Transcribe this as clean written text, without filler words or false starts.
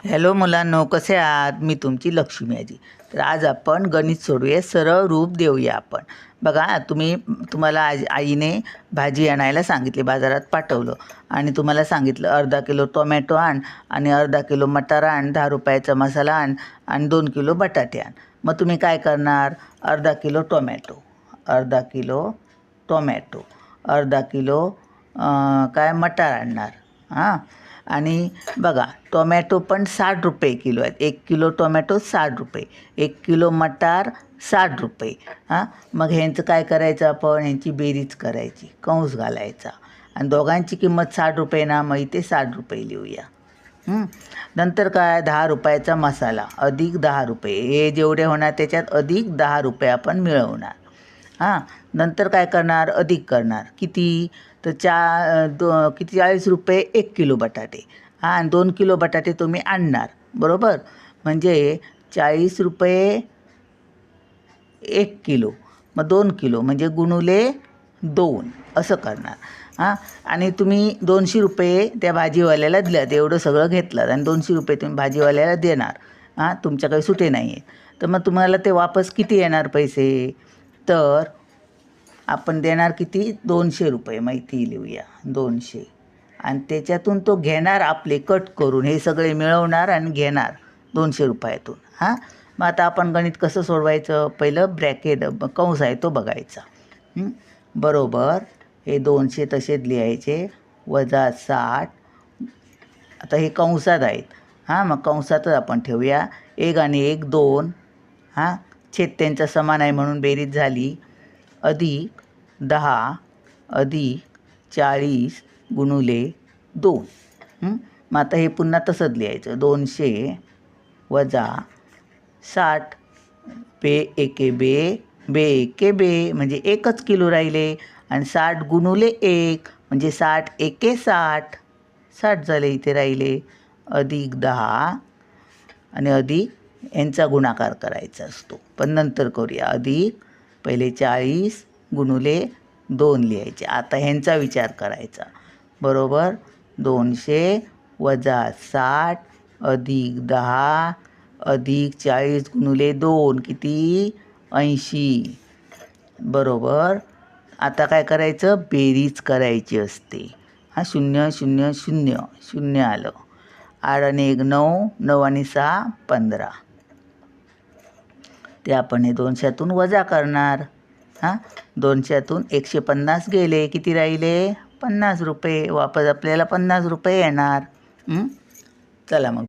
Hello मुलांनो, कसे आहात? मी तुमची लक्ष्मी आजी. तर आज आपण गणित सोडवूया, सरळ रूप देऊया आपण. बघा, तुम्हाला आईने भाजी आणायला सांगितली, बाजारात पाठवलं आणि तुम्हाला सांगितलं अर्धा किलो टोमॅटो आण आणि अर्धा किलो मटार आण, 10 रुपयाचा मसाला आण आणि 2 किलो बटाटे आण. मग तुम्ही काय करणार? अर्धा किलो टोमॅटो, अर्धा किलो टोमॅटो, अर्धा किलो काय मटार आणणार. हां, आणि बघा, टोमॅटो पण 60 रुपये किलो आहेत. 1 किलो टोमॅटो 60 रुपये, 1 किलो मटार 60 रुपये. हां, मग ह्यांचं काय करायचं? आपण ह्यांची बेरीज करायची, कंस घालायचा आणि दोघांची किंमत 60 रुपये ना, मग इथे 60 रुपये लिहूया. नंतर काय? 10 रुपयाचा मसाला अधिक 10 रुपये, हे जेवढे होणार त्याच्यात अधिक 10 रुपये आपण मिळवणार. हां, नंतर काय करणार? अधिक करणार. किती? तर किती? 40 रुपये 1 किलो बटाटे. हां, आणि 2 किलो बटाटे तुम्ही आणणार, बरोबर? म्हणजे 40 रुपये 1 किलो, मग 2 किलो म्हणजे गुणुले 2 असं करणार. हां, आणि तुम्ही 200 रुपये त्या भाजीवाल्याला दिलात, एवढं सगळं घेतलं आणि 200 रुपये तुम्ही भाजीवाल्याला देणार. हां, तुमच्याकडे सुटे नाही आहे, तर मग तुम्हाला ते वापस किती येणार पैसे? तर आपण देणार किती? 200 रुपये. माहिती लिहूया 200, आणि त्याच्यातून तो घेणार आपले कट करून, हे सगळे मिळवणार आणि घेणार 200 रुपयातून. हां, मग आता आपण गणित कसं सोडवायचं? पहिलं ब्रॅकेट कंस आहे तो बघायचा. बरोबर, हे 200 तसेच लिहायचे, वजा 60. आता हे कंसात आहेत. हां, मग कंसातच आपण ठेवूया. 1 आणि 1 2. हां, छेद त्यांचा समान आहे म्हणून बेरीज झाली. अधिक 10 अधिक 40 गुणुले 2. मग आता हे पुन्हा तसंच लिहायचं. 200 वजा 60. बे एके बे, बे एके बे म्हणजे 1च किलो राहिले, आणि 60 गुणुले 1 म्हणजे 60 एके 60, 60 झाले इथे राहिले. अधिक 10 आणि अधिक यांचा गुणाकार करायचा असतो, पण नंतर करूया. अधिक पहिले 40 गुणुले 2 लिहायचे. आता ह्यांचा विचार करायचा, बरोबर? 200 वजा 60 अधिक 10 अधिक 40 गुणुले 2 किती? 80, बरोबर. आता काय करायचं? बेरीज करायची असते. हा, 0 0 0 0 आलं. 8 आणि 1 9, 9 आणि 6 15. ते आपण हे 200तून वजा करणार. हां, 200तून 150 गेले, किती राहिले? 50 रुपये. वापस आपल्याला 50 रुपये येणार. चला मग.